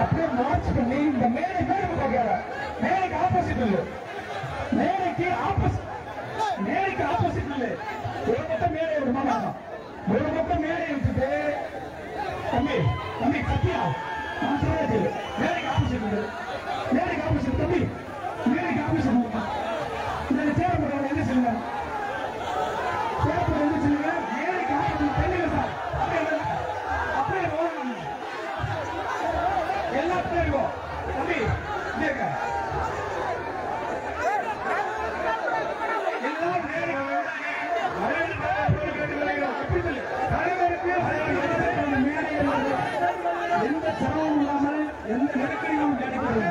அப்படியே மார்ச் பண்ணி இந்த மேடை மேடைக்கு ஆப்போசிட் இல்லை, மேடைக்கு ஆப்போசிட் இல்லை, ஒரு பக்கம் மேடை விடுமா, ஒரு பக்கம் மேடை விட்டுட்டு தம்பி சத்தியா நான் சொல்றது மேடைக்கு ஆப்போசிட் இல்லை, மேடைக்கு ஆப்போசிட் தம்பி, மேடைக்கு ஆப்போசிட் இந்த சேர போடுறவங்க என்ன சொல்லுங்க, சேர போடுற என்ன சொல்லுங்க, மேடைக்கு ஆப்போசிட் தெரியல சார், அப்படியே எல்லாம் தெரியும் தம்பி எந்த சிரமம் இல்லாமல் எந்த நெருக்கடியும் கிடைக்கிறது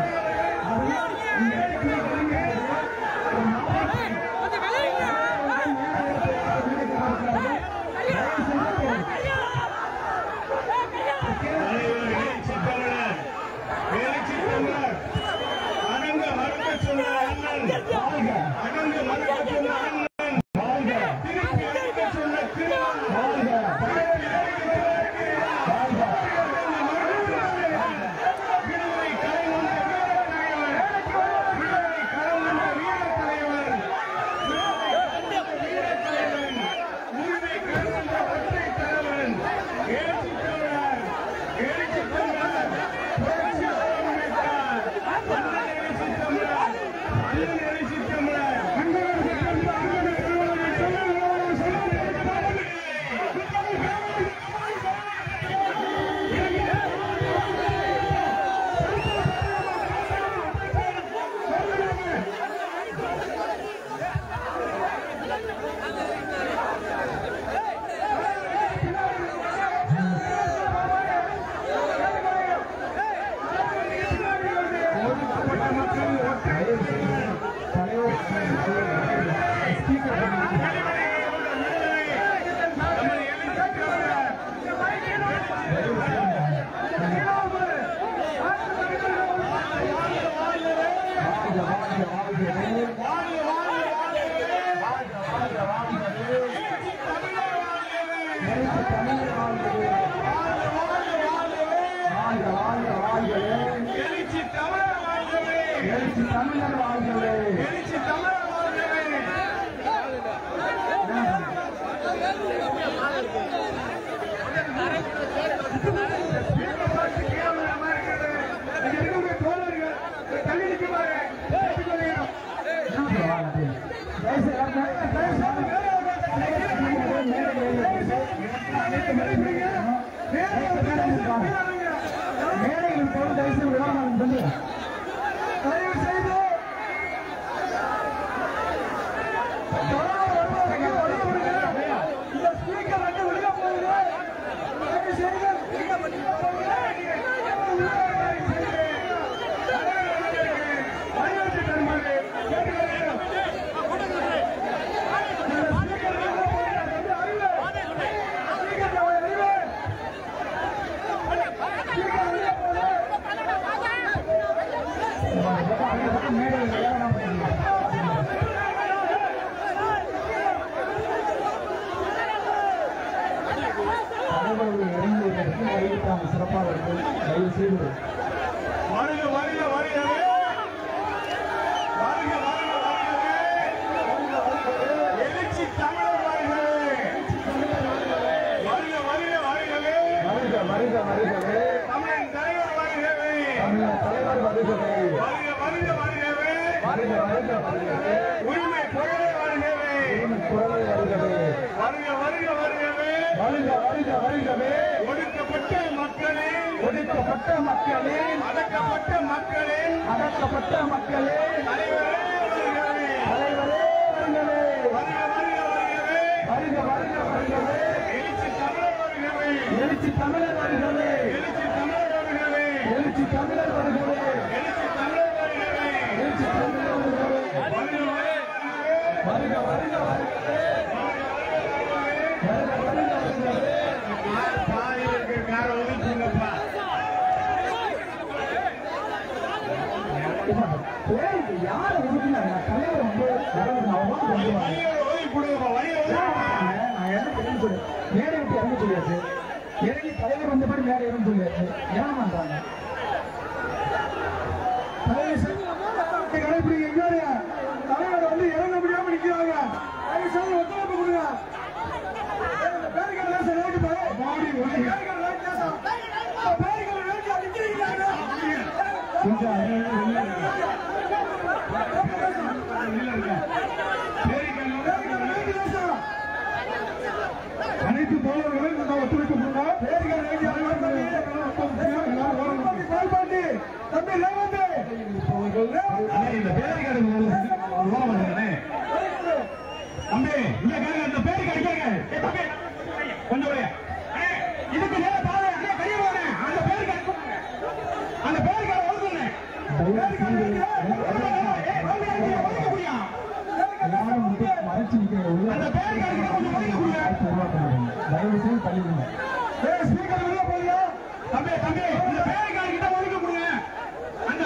மேடையில் போல் தயவு விடாமல் தயவு செய்து இந்த ஸ்பீக்கர் வந்து விழுக போகுது. தயவு செய்து சிறப்பாக இருக்கும். தயவு செய்து வருக வருக வருகவே வருக வருக வருகவே எழுச்சி தமிழர் வருகவே வருக வருக வருகவே வருக வருக வருகவே தமிழின் தலைவர் வருகவே தமிழர் தலைவர் வருகவே வருக வருக வருகவே வருக வருக வருகவே உரிமை குரலை வருகவே உரிமை குரலை வருகவே வருக வருக வருகவே வருக வருக வருகவே ஒடுக்கப்பட்ட மக்களே அடக்கப்பட்ட மக்களே தலைவரே வருகவே வருக வருக வருகவே எழுச்சி தமிழர் வருகவே எழுச்சி தமிழர் வருகவே எழுச்சி தமிழர் வருகவே எழுச்சி தமிழர் வருகவே எழுச்சி தமிழர் வருகவே எழுச்சி தமிழர் வருகவே வருக வருக வருகவே யார உறுப்பினர் தலைவர் வந்து மேடை விட்டு இறங்க சொல்லியாச்சு, இறங்கி தலைவர் வந்த மாதிரி மேடை இறங்க சொல்லியாச்சு. என்ன பண்றாங்க கொஞ்சம் அனைத்து தோழர்களும் ஒத்துழைப்பு தம்பி இந்த பேரிகாடு தம்பி இங்க அந்த பேரிகாடு கேட்க கொஞ்சம் இதுக்கு நேரம் பாரு கையை போன அந்த பேரிகாடு அந்த பேரிகாடு ஒழுங்குனேன் மறைச்சு அந்த பேரிகாடு கொஞ்சம் பண்ணிடுங்க ஸ்பீக்கர் வெளியே போறியா தம்பி தம்பி இந்த பேரிகாடு கிட்ட ஒழுங்க கொடுங்க அந்த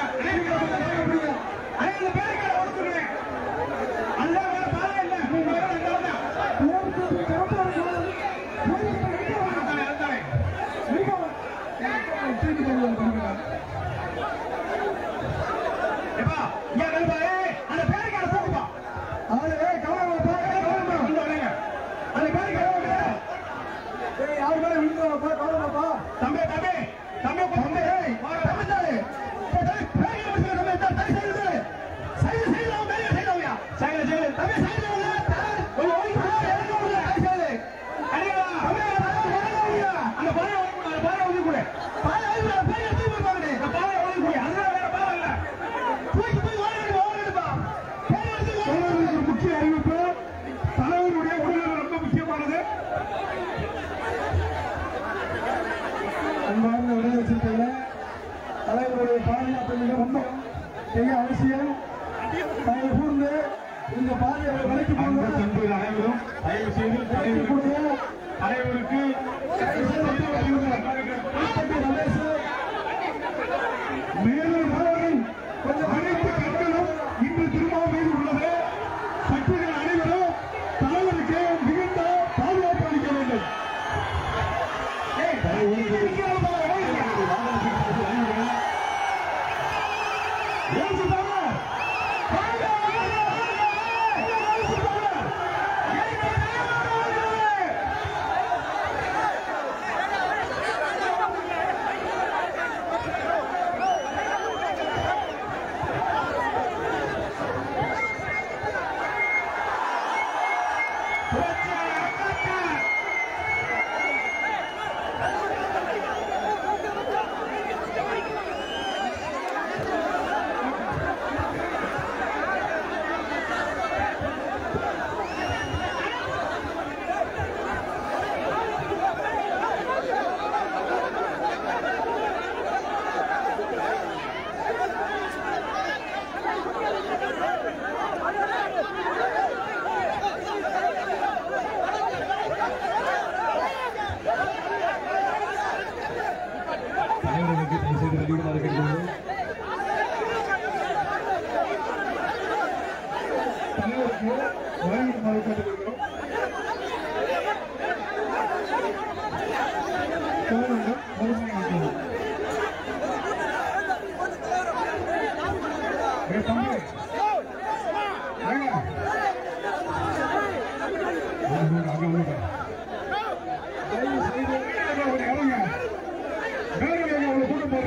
அந்த பேரிகாடு ஒழுங்குங்க அந்த வேற பாரு இல்ல முக்கிய அறிவிப்பு தலைவருடைய உடல்நலம் ரொம்ப முக்கியமானது. அன்பார்ந்த விளையாட்டு தலைவருடைய பாதுகாப்பு ரொம்ப மிக அவசியம். தயவு கூர்ந்து இந்த பாதையை வளைத்து அனைவரும் தயவு செய்து தலைவருக்கு மேலும் கொஞ்சம் அனைத்து கண்களும் இன்று திரும்ப மீது உள்ளது. சக்திகள் அனைவரும் தலைவருக்கு மிகுந்த பாதுகாப்பு அளிக்க வேண்டும். கூட்டம்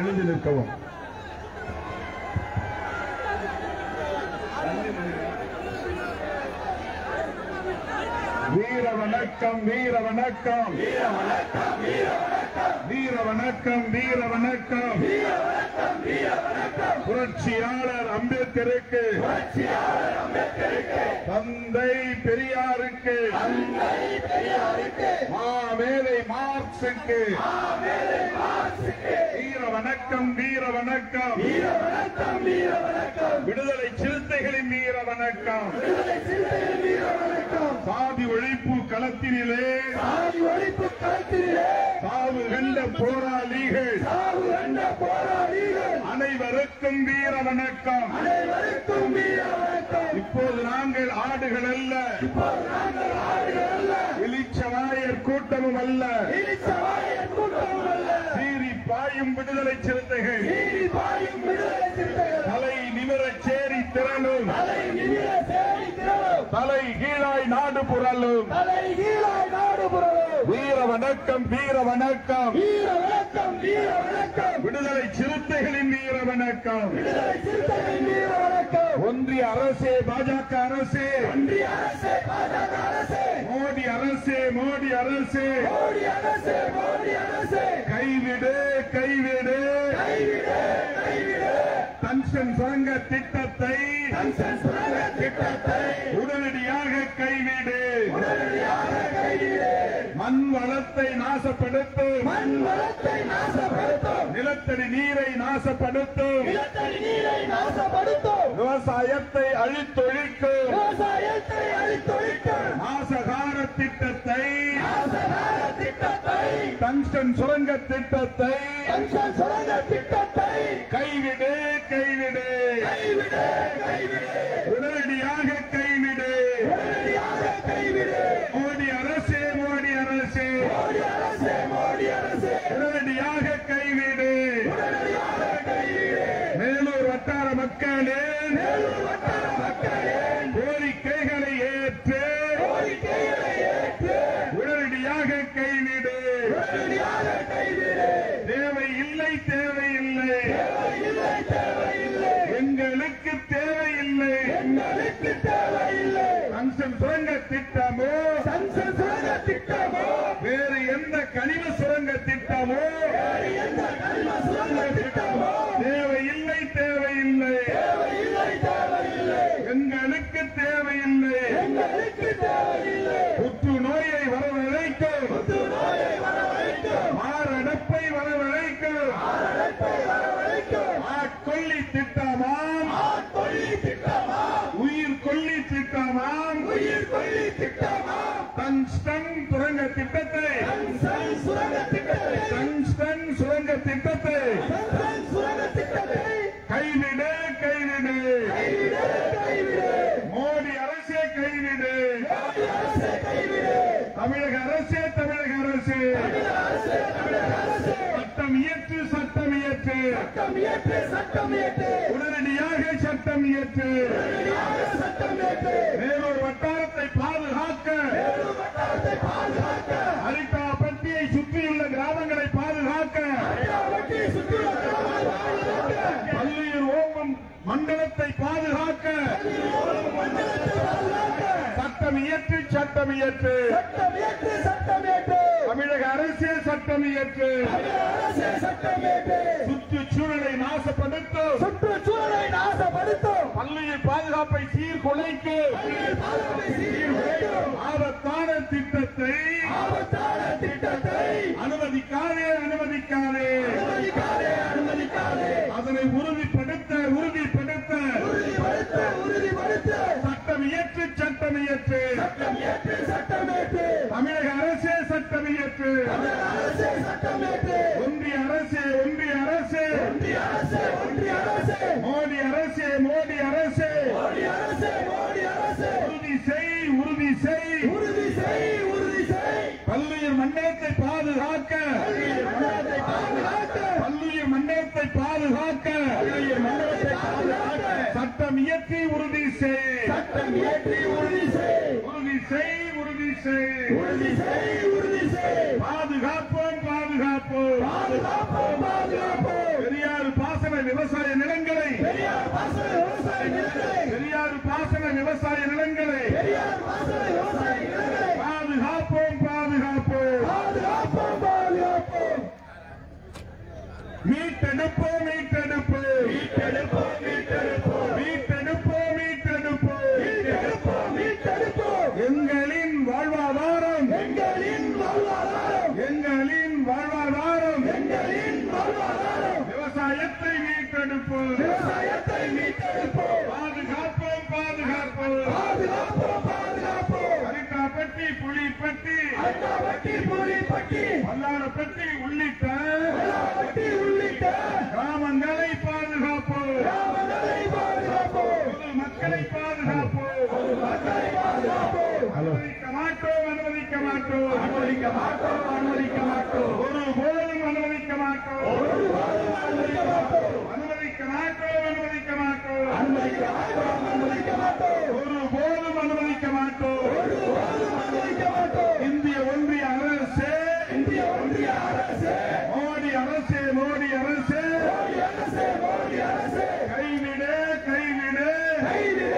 எழுந்து நிற்கவும். வீர வணக்கம், வீர வணக்கம், வீர வணக்கம், வீர வணக்கம், வீர வணக்கம், வீர வணக்கம், வீர வணக்கம். புரட்சியாளர் அம்பேத்கருக்கு, புரட்சியாளர் அம்பேத்கருக்கு, தந்தை பெரியாருக்கு, தந்தை பெரியாருக்கு, மாமேதை மார்க்சுக்கு, மாமேதை மார்க்சுக்கு வீர வணக்கம், வீர வணக்கம், வீர வணக்கம், வீர வணக்கம். விடுதலை சிறுத்தைகளின் வீர வணக்கம், விடுதலை சிறுத்தைகளின் வீர வணக்கம். சாதி ஒழிப்பு களத்தினிலே, சாதி ஒழிப்பு களத்தினிலே சாவு கண்ட போராளிகள், சாவு கண்ட போராளிகள் அனைவருக்கும் வீர வணக்கம், அனைவருக்கும் வீர வணக்கம். இப்போது நாங்கள் ஆடுகள் அல்ல, இப்போது நாங்கள் ஆடுகள் அல்ல, இளிச்சவாயர் கூட்டமும் அல்ல, இளிச்சவாயர் கூட்டமும் அல்ல. சீறி பாயும் விடுதலை சிறுத்தைகள், சீறி பாயும் விடுதலை சிறுத்தைகள் தலை நிமிர சேரி திறனும், தலை நிமிர சேரி திறனும், தலை கீழாய் நாடு புரளும், தலை கீழாய் நாடு புரளும். வீர வணக்கம், வீர வணக்கம், வீர வணக்கம், வீர வணக்கம். விடுதலை சிறுத்தைகளின் வீர வணக்கம், விடுதலை சிறுத்தைகளின் வீர வணக்கம். ஒன்றிய அரசே, பாஜக அரசே, ஒன்றிய அரசே, பாஜக அரசே, மோடி அரசே, மோடி அரசே, மோடி அரசே, மோடி அரசே. கைவிடு, கைவிடு, கைவிடு, கைவிடு. டங்ஸ்டன் சுரங்க திட்டத்தை, டங்ஸ்டன் சுரங்க திட்டத்தை உடனடியாக கைவிடு, உடனடியாக கைவிடு. மண் வளத்தை நாசப்படுத்தும், மண் வளத்தை நாசப்படுத்தும், நிலத்தடி நீரை நாசப்படுத்தும், நிலத்தடி நீரை நாசப்படுத்தும், விவசாயத்தை அழித்தொழிக்கும், விவசாயத்தை அழித்தொழிக்கும் நாசகார திட்டத்தை, நாசகார திட்டத்தை, டங்ஸ்டன் சுரங்க திட்டத்தை, டங்ஸ்டன் சுரங்க திட்டத்தை கைவிடு, கைவிடு, கைவிடு, கைவிடு. உடனடியாக கைவிடு, உடனடியாக கைவிடு. மோடி அரசே, மோடி அரசே, மோடி அரசே, மோடி அரசே. உடனடியாக கைவிடு, உடனடியாக கைவிடு. மேலூர் வட்டார மக்களே, மேலூர் வட்டார மக்களே கோரிக்கைகளை ஏற்று, கோரிக்கைகளை ஏற்று உடனடியாக கைவிடு, உடனடியாக கைவிடு. தேவையில்லை, தேவையில்லை, தேவையில்லை, தேவையில்லை. எங்களுக்கு தேவையில்லை, எங்களுக்கு தேவையில்லை. டங்ஸ்டன் சுரங்க திட்டமோ, டங்ஸ்டன் சுரங்க திட்டமோ, வேறு எந்த கனிம சுரங்க திட்டமோ, வேறு எந்த கனிம சுரங்க திட்டமோ தேவையில்லை, தேவையில்லை, தேவையில்லை, தேவையில்லை. எங்களுக்கு தேவையில்லை, எங்களுக்கு தேவையில்லை. புற்றுநோயை வரவழைக்கும், புற்றுநோயை வரவழைக்கும், மாரடைப்பை வரவழைக்கும், மாரடைப்பை வரவழைக்கும். ஆட்கொல்லி திட்டமாம், ஆட்கொல்லி திட்டமாம், உயிர் கொல்லி திட்டமாம், உயிர் கொல்லி திட்டமாம். டங்ஸ்டன் சுரங்க திட்டத்தை, டங்ஸ்டன் சுரங்க திட்டத்தை, டங்ஸ்டன் சுரங்க திட்டத்தை, டங்ஸ்டன் சுரங்க திட்டத்தை கைவிடு, கைவிடு, கைவிடு, கைவிடு. மோடி அரசே கைவிடு, மோடி அரசே கைவிடு. தமிழக அரசே, தமிழக அரசே, தமிழக அரசே, தமிழக அரசே. சட்டம் இயற்று, சட்டம் இயற்று, சட்டம் இயற்று, சட்டம் இயற்று. உடனடியாக சட்டம் இயற்று, உடனடியாக சட்டம் இயற்று. மேலூர் வட்டாரத்தை பாதுகாக்க, மேலூர் வட்டாரத்தை பாதுகாக்க, அரிட்டாப்பட்டியை சுற்றியுள்ள கிராமங்களை பாதுகாக்க, அரிட்டாப்பட்டியை சுற்றியுள்ள கிராமங்களை பாதுகாக்க, பல்லுயிர் ஓங்கும் மண்டலத்தை பாதுகாக்க, சட்டம் இயற்று, சட்டம் இயற்று, சட்டம் இயற்று, சட்டம் இயற்று. தமிழக அரசே சட்டம் இயற்று, தமிழக அரசே சட்டம் இயற்று. சுற்றுச்சூழலை நாசப்படுத்தும், சுற்றுச்சூழலை நாசப்படுத்தும், பல்லுயிர் பாதுகாப்பை சீர்குலைக்கும், ஆபத்தான திட்டத்தை, ஆபத்தான திட்டத்தை அனுமதிக்காதே, அனுமதிக்காதே, அனுமதிக்காதே, அனுமதிக்காதே. அதனை உறுதிப்படுத்த, உறுதிப்படுத்த, உறுதிப்படுத்த, உறுதிப்படுத்த. சட்டம் இயற்று, சட்டம் இயற்று, சட்டம் இயற்று, சட்டம் இயற்று. தமிழக அரசே சட்டம் இயற்று, தமிழக அரசே சட்டம் இயற்று. ஒன்றிய அரசே, ஒன்றிய அரசே, ஒன்றிய அரசே, ஒன்றிய அரசே. மோடி அரசே, மோடி அரசே, மோடி அரசே, மோடி அரசே. உறுதி செய், உறுதி செய், உறுதி செய், உறுதி செய். பல்லுயிர் மண்டலத்தை பாதுகாக்க, பல்லுயிர் மண்டலத்தை பாதுகாக்க, பல்லுயிர் மண்டலத்தை பாதுகாக்க, பல்லுயிர் மண்டலத்தை பாதுகாக்க. சட்டம் இயற்றி உறுதி செய், சட்டம் இயற்றி உறுதி செய், உறுதி செய், உறுதி செய், உறுதி செய், உறுதி செய். பாதுகாப்போம், பாதுகாப்போம், பாதுகாப்போம், பாதுகாப்போம். பெரியாறு பாசன விவசாய நிலங்களை பாதுகாப்போம் பாதுகாப்போம் மீட்டெடுப்போம் மீட்டெடுப்போம் மீட்டெடுப்போம் மீட்டெடுப்போம் மீட்டெடுப்போம் மீட்டெடுப்போம் மீட்டெடுப்போம் எங்களின் வாழ்வாதாரம் எங்களின் வாழ்வாதாரம் எங்களின் வாழ்வாதாரம் எங்களின் வாழ்வாதாரம் விவசாயத்தை மீட்டெடுப்போம் விவசாயத்தை மீட்டெடுப்போம் பாதுகாப்போம் பாதுகாப்போம் பாதுகாப்போம் பாதுகாப்போம் அரிட்டாப்பட்டி புலிப்பட்டி அரிட்டாப்பட்டி புலிப்பட்டி வல்லாரப்பட்டி உள்ளிட்ட கிராமங்களை பாதுகாப்போம் கிராமங்களை பாதுகாப்போம் மக்களை பாதுகாப்போம் மக்களை பாதுகாப்போம் அனுமதிக்க மாட்டோம் அனுமதிக்க மாட்டோம் அனுமதிக்க மாட்டோம் அனுமதிக்க மாட்டோம் ஒருபோதும் அனுமதிக்க மாட்டோம் ஒருபோதும் அனுமதிக்க மாட்டோம் அனுமதிக்க மாட்டோம் அனுமதிக்க மாட்டோம் அனுமதிக்க மாட்டோம் அனுமதிக்க மாட்டோம் ஒருபோதும் அனுமதிக்க மாட்டோம் ஒருபோதும் அனுமதிக்க மாட்டோம் இந்திய ஒன்றிய அரசு இந்திய ஒன்றிய அரசு மோடி அரசு மோடி அரசு மோடி அரசு மோடி அரசு கைவிடு கைவிடு கைவிடு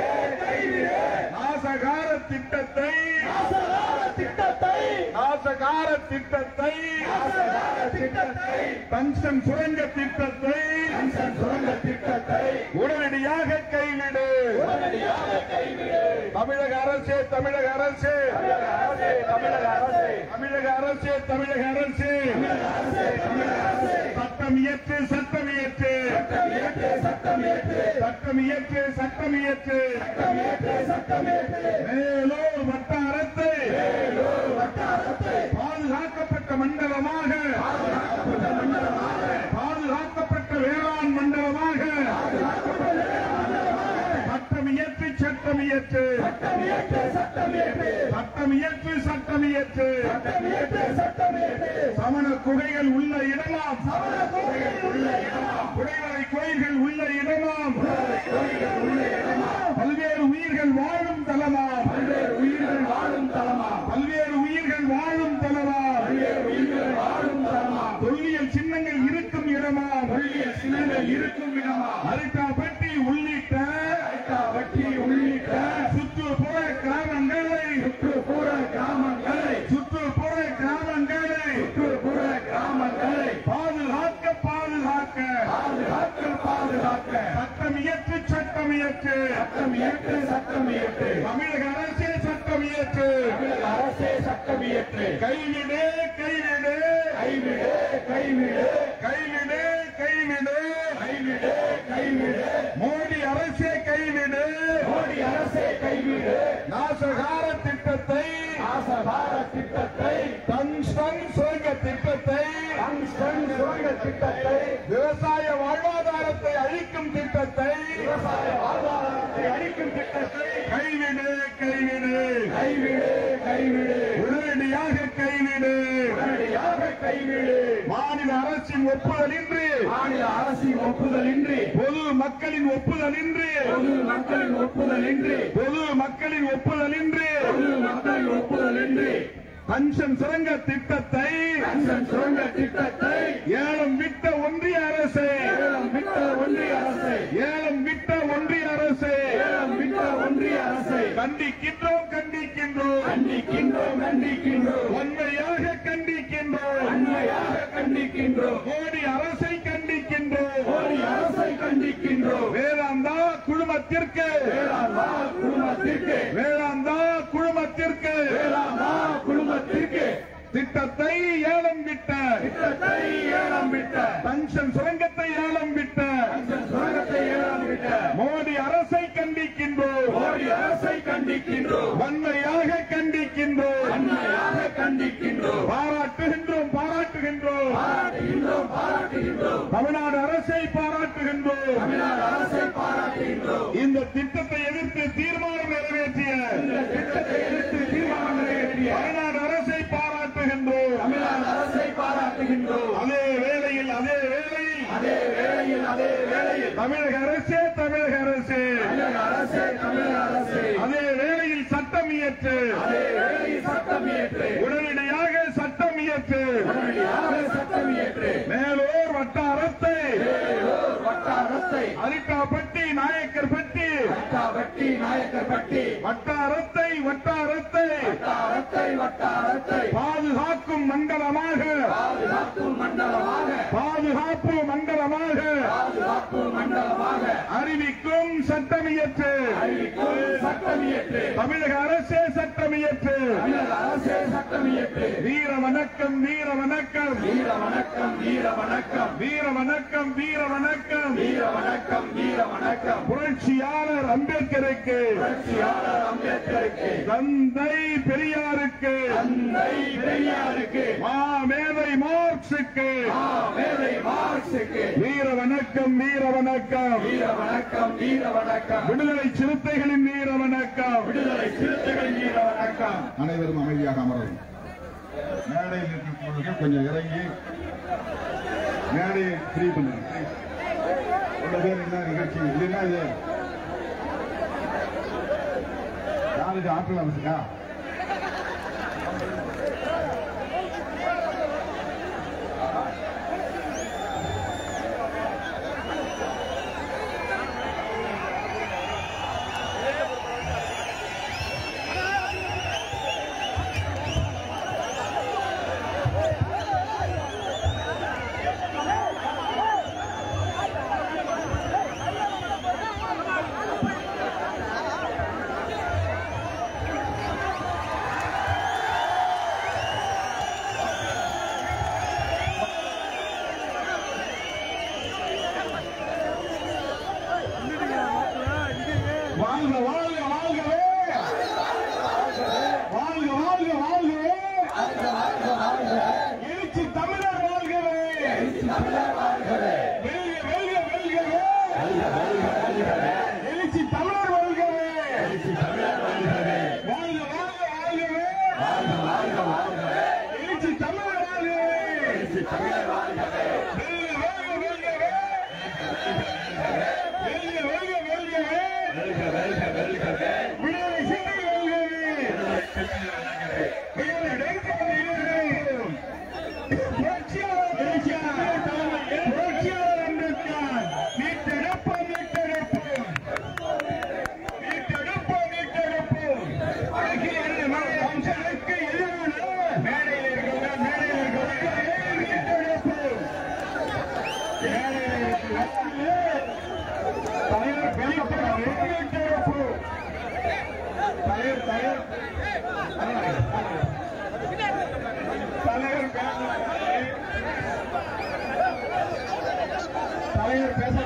கைவிடு நாசகார திட்டத்தை நாசகார திட்டத்தை நாசகார திட்டத்தை நாசகார திட்டத்தை டங்ஸ்டன் சுரங்க திட்டத்தை டங்ஸ்டன் சுரங்க திட்டத்தை உடனடியாக கைவிடு உடனடியாக கைவிடு தமிழக அரசு தமிழக அரசு தமிழக அரசு தமிழக அரசு தமிழக அரசு தமிழக அரசு தமிழக அரசு சட்டம் இயற்று சட்டம் இயற்று சட்டம் இயற்று சட்டம் இயற்று சட்டம் இயற்று சட்டம் இயற்று சட்டம் இயற்று சட்டம் இயற்று மேலூர் வட்டாரத்தை மேலூர் வட்டாரத்தை பாதுகாக்கப்பட்ட மண்டலமாக பாதுகாக்கப்பட்ட மண்டலமாக பாதுகாக்கப்பட்ட வேளாண் மண்டலமாக சட்டம் இயற்று சட்டம் இயற்று சட்டம் இயற்று சட்டம் இயற்று சட்டம் இயற்று சட்டம் இயற்று சட்டம் இயற்று சட்டம் இயற்று சமண குகைகள் உள்ள இடமாம் சமண குகைகள் உள்ள இடமாம் குடைவரை கோயில்கள் உள்ள இடமாம் கோயில்கள் உள்ள இடமாம் பல்வேறு உயிர்கள் வாழும் தலமாம் பல்வேறு உயிர்கள் வாழும் தலமாம் பல்வேறு உயிர்கள் வாழும் தலமாம் பல்வேறு உயிர்கள் வாழும் தலமாம் தொல்லியல் சின்னங்கள் இருக்கும் இடமாம் தொல்லியல் சின்னங்கள் இருக்கும் இடமாம் அரிட்டாப்பட்டி உள்ளிட்ட அரிட்டாப்பட்டி உள்ளிட்ட சுற்றுப்புற கிராமங்களை சுற்றுப்புற கிராமங்களை சுற்றுப்புற கிராமங்களை சுற்றுப்புற கிராமங்களை பாதுகாக்க பாதுகாக்க பாதுகாக்க பாதுகாக்க சட்டம் இயற்று சட்டம் இயற்று சட்டம் இயற்று சட்டம் இயற்று தமிழக அரசே சட்டம் இயற்று தமிழக அரசே சட்டம் இயற்று கைவிடு கைவிடு கைவிடு கைவிடு கைவிடு கைவிடு கைவிடு கைவிடு மோடி அரசே கைவிடு மோடி அரசே கைவிடு நாசகார திட்டத்தை நாசகார திட்டத்தை டங்ஸ்டன் சுரங்க திட்டத்தை டங்ஸ்டன் சுரங்க திட்டத்தை விவசாய வாழ்வாதாரத்தை அழிக்கும் திட்டத்தை விவசாய வாழ்வாதாரத்தை அழிக்கும் திட்டத்தை கைவிடு கைவிடு கைவிடு கைவிடு உடனடியாக கைவிடு உடனடியாக கைவிடு மாநில அரசின் ஒப்புதலின்றி மாநில அரசின் ஒப்புதலின்றி பொது மக்களின் ஒப்புதலின்றி பொது மக்களின் ஒப்புதலின்றி பொது மக்களின் ஒப்புதலின்றி பொது மக்களின் ஒப்புதலின்றி டங்ஸ்டன் சுரங்க திட்டத்தை டங்ஸ்டன் சுரங்க திட்டத்தை ஏலம் விட்ட ஒன்றிய அரசு ஏலம் விட்ட ஒன்றிய அரசு ஏலம் விட்ட ஒன்றிய அரசு ஏலம் விட்ட ஒன்றிய அரசை கண்டிக்கின்றோம் கண்டிக்கின்றோம் கண்டிக்கின்றோம் கண்டிக்கின்றோம் உண்மையாக கண்டிக்கின்றோம் உண்மையாக கண்டிக்கின்றோம் மோடி அரசை கண்டிக்கின்றோம் மோடி அரசை கண்டிக்கின்றோம் வேதாந்தா குழுமத்திற்கு வேதாந்தா குழுமத்திற்கு வேதாந்தா குழுமத்திற்கு வேதாந்தா குழுமத்திற்கு திட்டத்தை ஏலம் விட்ட திட்டத்தை ஏலம் விட்ட டங்ஸ்டன் சுரங்கத்தை ஏலம் விட்ட டங்ஸ்டன் சுரங்கத்தை ஏலம் விட்ட மோடி அரசை கண்டிக்கின்றோம் மோடி அரசை கண்டிக்கின்றோம் வன்மையாக கண்டிக்கின்றோம் வன்மையாக கண்டிக்கின்றோம் பாராட்டுகின்றோம் பாராட்டுகின்றோம் பாராட்டுகின்றோம் பாராட்டுகின்றோம் தமிழ்நாடு அரசை பாராட்டுகின்றோம் தமிழ்நாடு அரசை பாராட்டுகின்றோம் இந்த திட்டத்தை எதிர்த்து தீர்மானம் நிறைவேற்றிய இந்த திட்டத்தை எதிர்த்து தீர்மானம் நிறைவேற்றிய தமிழ்நாடு அரசை பாராட்டுகின்றோம் தமிழ்நாடு அரசை பாராட்டுகின்றோம் அதே வேளையில் தமிழக அரசே தமிழக அரசு தமிழக அரசே தமிழக அரசு அதே வேளையில் சட்டம் இயற்று அதே வேளையில் சட்டம் இயற்று உடனடியாக சட்டம் இயற்று உடனடியாக சட்டம் இயற்று மேலூர் வட்டாரத்தை அரிட்டாப்பட்டி நாயக்க வட்டாரத்தை பாதுகாக்கும் மண்டலமாக பாதுகாப்பு மண்டலமாக அறிவிக்கும் சட்டமியற்று தமிழக அரசே சட்டமியற்று வீர வணக்கம் வீர வணக்கம் வீர வணக்கம் வீர வணக்கம் வீர வணக்கம் வீர வணக்கம் வீர வணக்கம் வீர வணக்கம் புரட்சியாளர் அம்பேத்கருக்கு தந்தை பெரியாருக்கு மாமேதை மார்க்சுக்கு வீர வணக்கம் வீர வணக்கம் வீர வணக்கம் வீர வணக்கம் விடுதலை சிறுத்தைகளின் வீர வணக்கம் விடுதலை சிறுத்தைகளின் வீர வணக்கம். அனைவரும் அமைதியாக அமரவும். மேடையில் இருக்கிறவர்கள் கொஞ்சம் இறங்கி மேடையை ஃப்ரீ பண்ணுங்க. பேர் என்ன நிகழ்ச்சி இல்லைன்னா இது நாளைக்கு ஆற்றல் அமைச்சுக்கா தலைவர் பேச